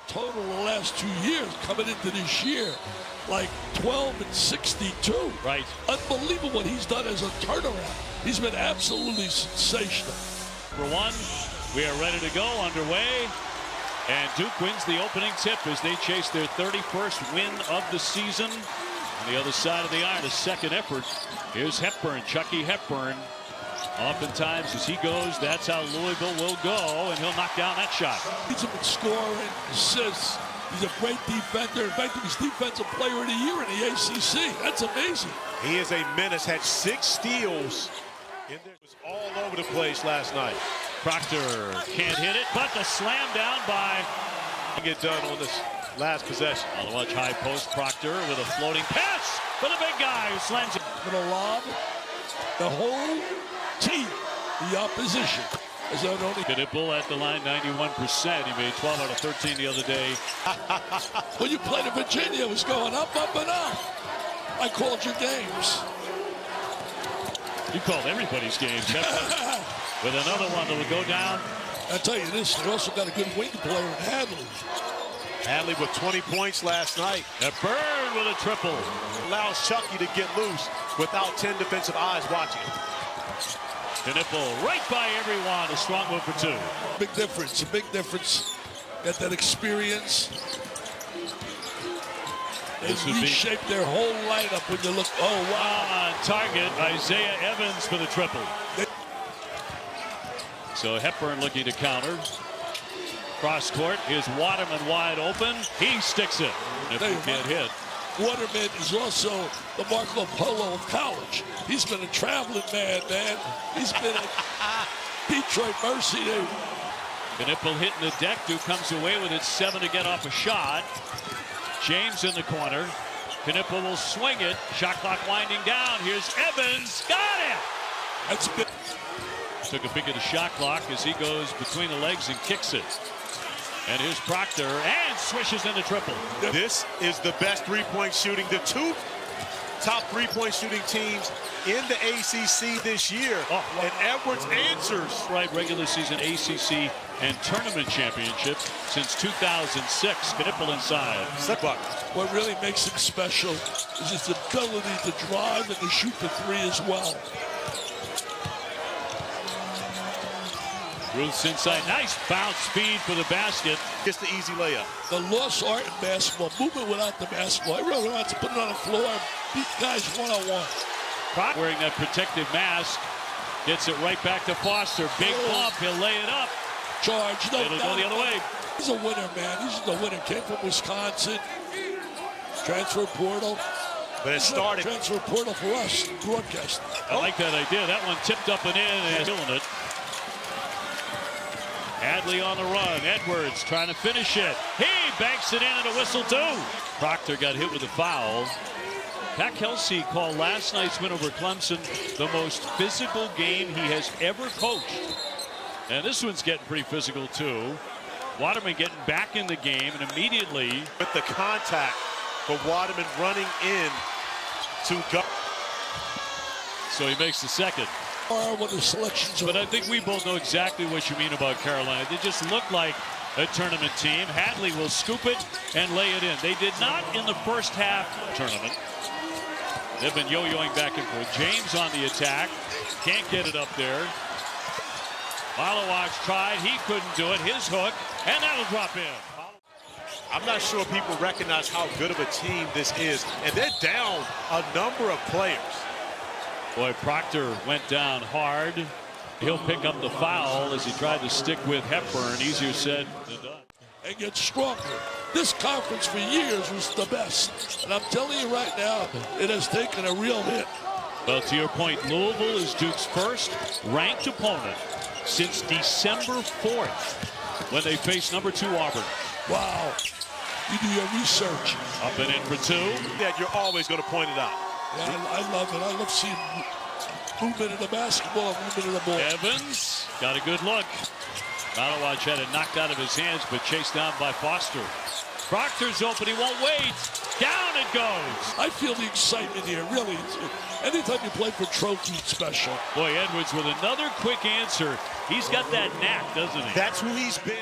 total the last 2 years coming into this year. Like 12 and 62. Right. Unbelievable what he's done as a turnaround. He's been absolutely sensational. For one, we are ready to go, underway. And Duke wins the opening tip as they chase their 31st win of the season. On the other side of the iron, a second effort. Here's Hepburn, Chucky Hepburn. Oftentimes as he goes, that's how Louisville will go, and he'll knock down that shot. He's a scoring, assists. He's a great defender. In fact, he's Defensive Player of the Year in the ACC. That's amazing. He is a menace. Had 6 steals. It was all over the place last night. Proctor can't hit it, but the slam down by. Get done on this last possession. On the much high post, Proctor with a floating pass for the big guy who slams it. For the lob, the whole team, the opposition. Is that only Knipple at the line, 91%. He made 12 out of 13 the other day. When you played in Virginia, it was going up, up, and up. I called your games. You called everybody's games. With another one that will go down. I'll tell you this, they also got a good wing player in Hadley. Hadley with 20 points last night. Hepburn with a triple. Allows Chucky to get loose without 10 defensive eyes watching. Knipple right by everyone. A strong move for 2. Big difference, a big difference. Got that experience. They reshaped their whole lineup when you look. Oh, wow. On target, Isaiah Evans for the triple. So Hepburn looking to counter. Cross court, here's Waterman wide open. He sticks it. If he can't hit. Waterman is also the Marco Polo of college. He's been a traveling man. He's been at Detroit Mercy. Knipple hitting the deck. Duke comes away with it. 7 to get off a shot. James in the corner. Knipple will swing it. Shot clock winding down. Here's Evans. Got it! That's been. Took a peek at the shot clock as he goes between the legs and kicks it. And here's Proctor and swishes in the triple. This is the best three-point shooting. The 2 top three-point shooting teams in the ACC this year. And Edwards answers. Right, regular season ACC and tournament championship since 2006. Knipple inside. What really makes him special is his ability to drive and to shoot the 3 as well. Ruth's inside. Nice bounce speed for the basket. Gets the easy layup. The lost art in basketball, movement without the basketball. I really want to put it on the floor and beat guys one-on-one. Wearing that protective mask. Gets it right back to Foster. Big bump. He'll lay it up. Charge. No, it'll go the other way. He's a winner, man. He's the winner. Came from Wisconsin. Transfer portal. But it started. Transfer portal for us, broadcasting. I like that idea. That one tipped up and in and killing it. Hadley on the run. Edwards trying to finish it. He banks it in and a whistle too. Proctor got hit with a foul. Pat Kelsey called last night's win over Clemson the most physical game he has ever coached. And this one's getting pretty physical too. Waterman getting back in the game and immediately with the contact for Waterman running in to go. So he makes the second. What the selections but I think we both know exactly what you mean about Carolina. They just look like a tournament team. Hadley will scoop it and lay it in. They did not in the first half tournament. They've been yo-yoing back and forth. James on the attack. Can't get it up there. Malawacz tried. He couldn't do it. His hook. And that'll drop in. I'm not sure people recognize how good of a team this is. And they're down a number of players. Boy, Proctor went down hard. He'll pick up the foul as he tried to stick with Hepburn. Easier said than done. And get stronger. This conference for years was the best. And I'm telling you right now, it has taken a real hit. Well, to your point, Louisville is Duke's first ranked opponent since December 4th when they faced number 2 Auburn. Wow. You do your research. Up and in for 2. Yeah, you're always going to point it out. Yeah, I love it. I love seeing movement of the basketball, movement of the ball. Evans got a good look. Malawacz had it knocked out of his hands, but chased down by Foster. Proctor's open. He won't wait. Down it goes. I feel the excitement here, really. Anytime you play for trophy, it's special. Boy, Edwards with another quick answer. He's got that knack, doesn't he? That's who he's been.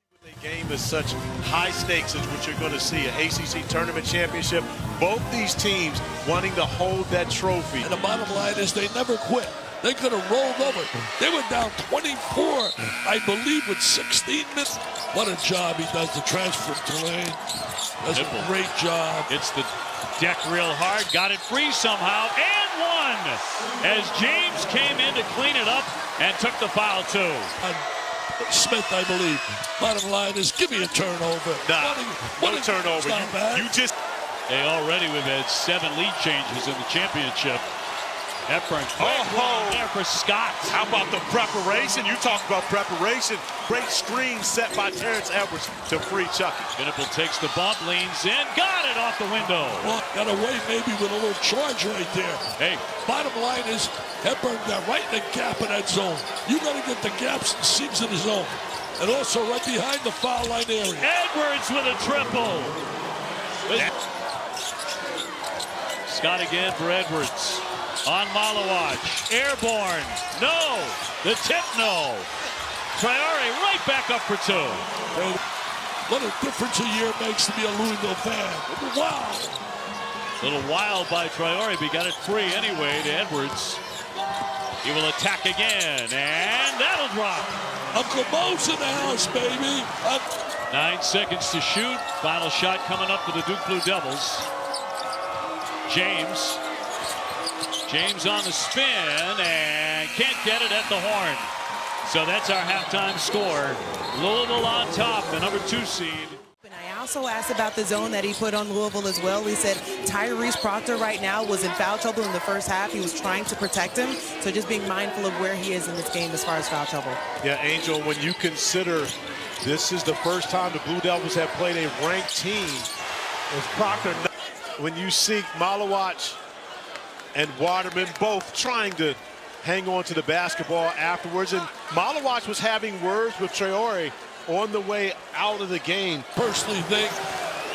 When they The game is such high stakes as what you're going to see, an ACC tournament championship. Both ththese teams wanting to hold that trophy. And the bottom line is they never quit. They could have rolled over. They were down 24, I believe, with 16 minutes. What a job he does, the transfer from Tulane. That's a great job. It's the deck real hard, got it free somehow, and one as James came in to clean it up and took the foul too. Smith, I believe. Bottom line is, give me a turnover. Nah, no turnover. You just... They already have had 7 lead changes in the championship. Hepburn, there for Scott. How about the preparation? You talk about preparation. Great screen set by Terrence Edwards to free Chucky. Venable takes the bump, leans in, got it off the window. Well, got away maybe with a little charge right there. Hey, bottom line is, Hepburn got right in the gap of that zone. You got to get the gaps and seams in the zone. And also right behind the foul line area. Edwards with a triple. Scott again for Edwards. On Malawach, airborne, no. The tip, no. Traore right back up for 2. What a difference a year makes to be a Louisville fan. Wow. Little wild by Traore, but he got it free anyway to Edwards. He will attack again, and that'll drop. Uncle Mo's in the house, baby. 9 seconds to shoot. Final shot coming up for the Duke Blue Devils. James on the spin and can't get it at the horn. So that's our halftime score. Louisville on top, the number 2 seed. And I also asked about the zone that he put on Louisville as well. He said Tyrese Proctor right now was in foul trouble in the first half. He was trying to protect him. So just being mindful of where he is in this game as far as foul trouble. Yeah, Angel, when you consider this is the first time the Blue Devils have played a ranked team, as Proctor, when you see Malawach and Waterman both trying to hang on to the basketball afterwards. And Malawach was having words with Traore on the way out of the game. Personally think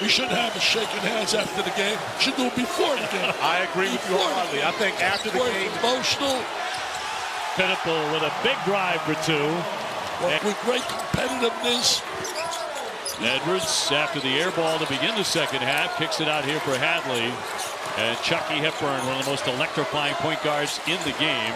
we shouldn't have a shaking hands after the game. Should do it before the game. I agree with you wholeheartedly. I think after the game. Emotional. Pinnable with a big drive for 2. With great competitiveness. Edwards, after the air ball to begin the second half, kicks it out here for Hadley. And Chucky Hepburn, one of the most electrifying point guards in the game.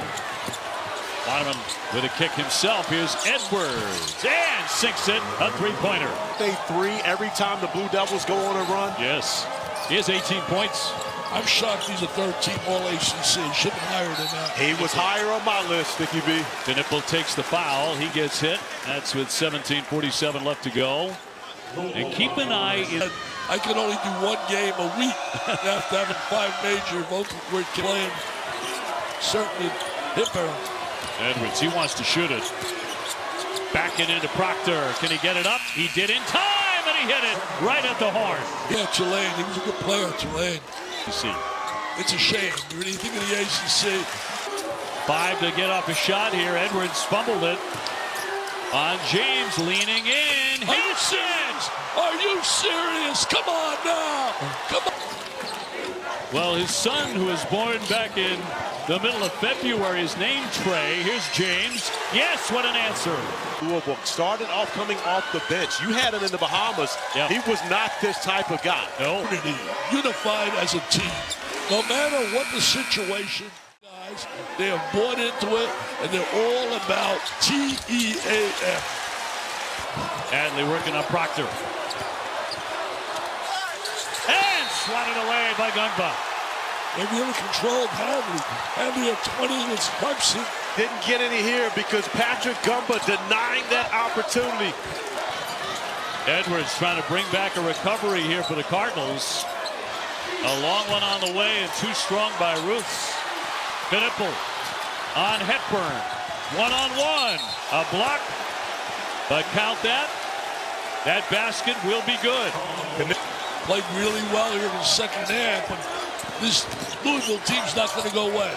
Waterman with a kick himself. Here's Edwards and sinks it, a 3-pointer. They 3 every time the Blue Devils go on a run. Yes, he has 18 points. I'm shocked he's a 13 All-ACC. Should be higher than that. He was higher on my list, Sticky B. Knipple takes the foul. He gets hit. That's with 17:47 left to go. And keep an eye in. I can only do 1 game a week after having 5 major vocal cord playing. Certainly Hepburn. Edwards, he wants to shoot it. Backing into Proctor. Can he get it up? He did in time, and he hit it right at the horn. Yeah, Tulane. He was a good player, Tulane. You see. It's a shame. When you think of the ACC. 5 to get off a shot here. Edwards fumbled it. On James, leaning in. Are you serious? Are you serious? Come on now. Come on. Well, his son, who was born back in the middle of February, is named Trey. Here's James. Yes, what an answer. Louisville started off coming off the bench. You had him in the Bahamas. Yep. He was not this type of guy. No. Unified as a team. No matter what the situation, guys, they have bought into it, and they're all about TEAF. Hadley working on Proctor. And swatted away by Gungba. They really controlled Hadley. Hadley had 20 against Clemson. Didn't get any here because Patrick Gumba denying that opportunity. Edwards trying to bring back a recovery here for the Cardinals. A long one on the way and too strong by Ruths. Knipple on Hepburn. 1-on-1. A block. But count that. That basket will be good. Played really well here in the second half. And this Louisville team's not going to go away.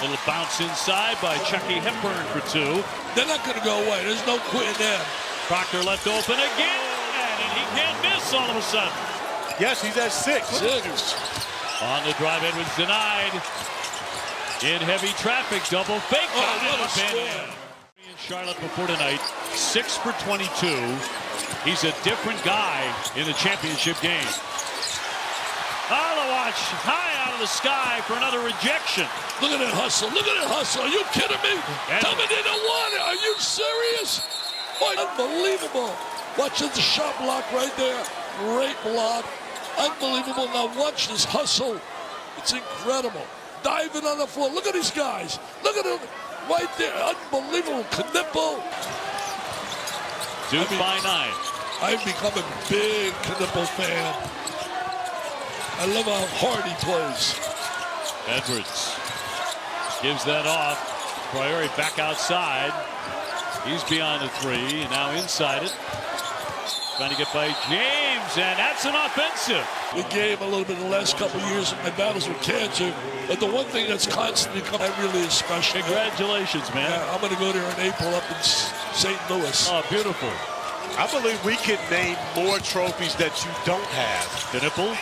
Little bounce inside by Chucky Hepburn for 2. They're not going to go away. There's no quitting them. Proctor left open again, and he can't miss all of a sudden. Yes, he's at 6. On the drive, Edwards denied. In heavy traffic, double fake. Oh, what a score. In Charlotte before tonight, 6 for 22. He's a different guy in the championship game. Malawach high out of the sky for another rejection. Look at that hustle. Look at that hustle. Are you kidding me? Coming in the water. Are you serious? Boy, unbelievable. Watch the shot block right there. Great block. Unbelievable. Now watch this hustle. It's incredible. Diving on the floor. Look at these guys. Look at them right there. Unbelievable. Knipple. Duke by 9. I've become a big Knipple fan. I love how hard he plays. Edwards gives that off. Priori back outside. He's beyond the 3 and now inside it. Trying to get by James, and that's an offensive. We gave a little bit the last couple of years of my battles with cancer, but the one thing that's constantly coming really is special. Congratulations, man. Yeah, I'm going to go there in April up in St. Louis. Oh, beautiful. I believe we could name more trophies that you don't have. Knipple.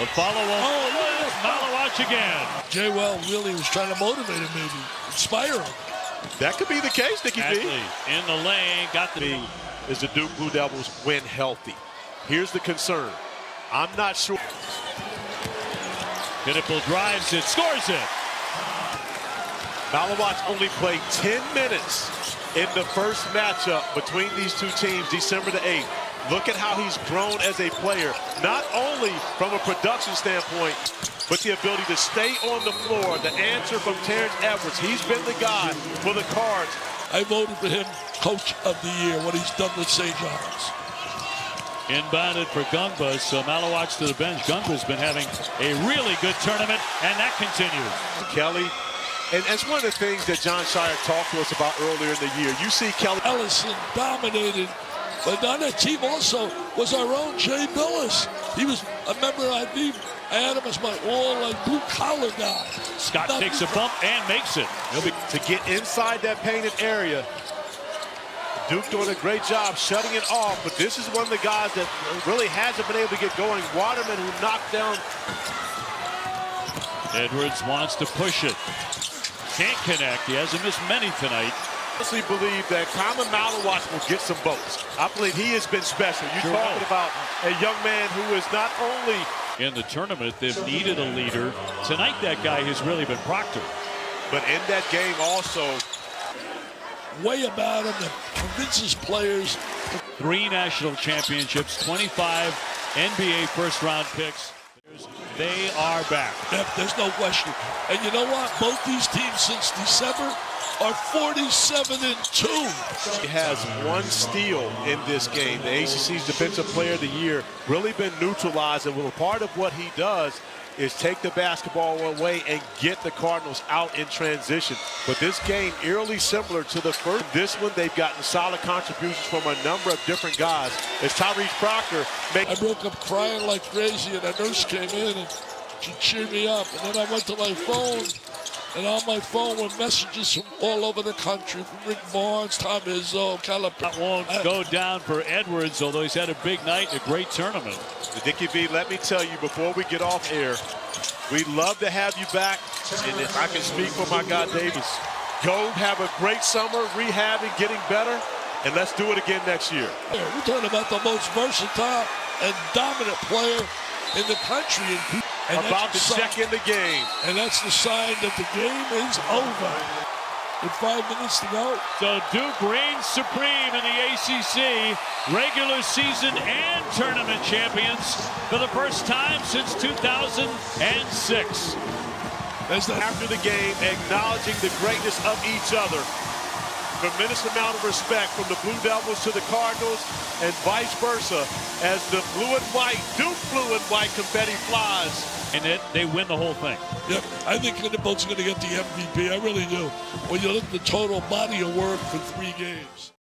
A follow-up. Oh, Malawach again. Jay Well really was trying to motivate him, maybe inspire him. That could be the case, Dickie B. In the lane, got the... Is the Duke Blue Devils win healthy? Here's the concern. I'm not sure. Knipple drives it, scores it. Malawach only played 10 minutes in the first matchup between these two teams, December the 8th. Look at how he's grown as a player, not only from a production standpoint, but the ability to stay on the floor. The answer from Terrence Edwards. He's been the guy for the Cards. I voted for him Coach of the Year, what he's done with St. John's. Inbounded for Gungba, so Malawach to the bench. Gungba's been having a really good tournament, and that continues. Kelly, and that's one of the things that John Shire talked to us about earlier in the year. You see Kelly Ellison dominated, but on that team also was our own Jay Billis. He was a member, I had him as my blue-collar guy. Scott takes a bump and makes it. To get inside that painted area. Duke doing a great job shutting it off, but this is one of the guys that really hasn't been able to get going. Waterman, who knocked down. Edwards wants to push it. Can't connect. He hasn't missed many tonight. I honestly believe that Common Malawach will get some votes. I believe he has been special. You're talking about a young man who is not only in the tournament, they've needed a leader. Tonight, that guy has really been Proctor. But in that game also, way about him that convinces players. 3 national championships, 25 NBA first-round picks. They are back. Yep, there's no question. And you know what? Both these teams since December are 47-2. He has 1 steal in this game. The ACC's Defensive Player of the Year really been neutralized, and well, part of what he does is take the basketball away and get the Cardinals out in transition. But this game, eerily similar to the first. This one, they've gotten solid contributions from a number of different guys. As Tyrese Proctor I broke up crying like crazy, and a nurse came in and she cheered me up. And then I went to my phone, and on my phone were messages from all over the country, from Rick Barnes, Tom Izzo, Calipari. That won't go down for Edwards, although he's had a big night, a great tournament. Dickie B, let me tell you before we get off air, we'd love to have you back. And if I can speak for my guy Davis, go have a great summer, rehabbing, getting better, and let's do it again next year. We're talking about the most versatile and dominant player in the country. And about to check in the game. And that's the sign that the game is over. With 5 minutes to go. So Duke reigns supreme in the ACC, regular season and tournament champions for the first time since 2006. After the game, acknowledging the greatness of each other. Tremendous amount of respect from the Blue Devils to the Cardinals and vice versa as the blue and white, Duke blue and white confetti flies. And they win the whole thing. Yep, I think Knippo's going to get the MVP. I really do. When you look at the total body of work for 3 games.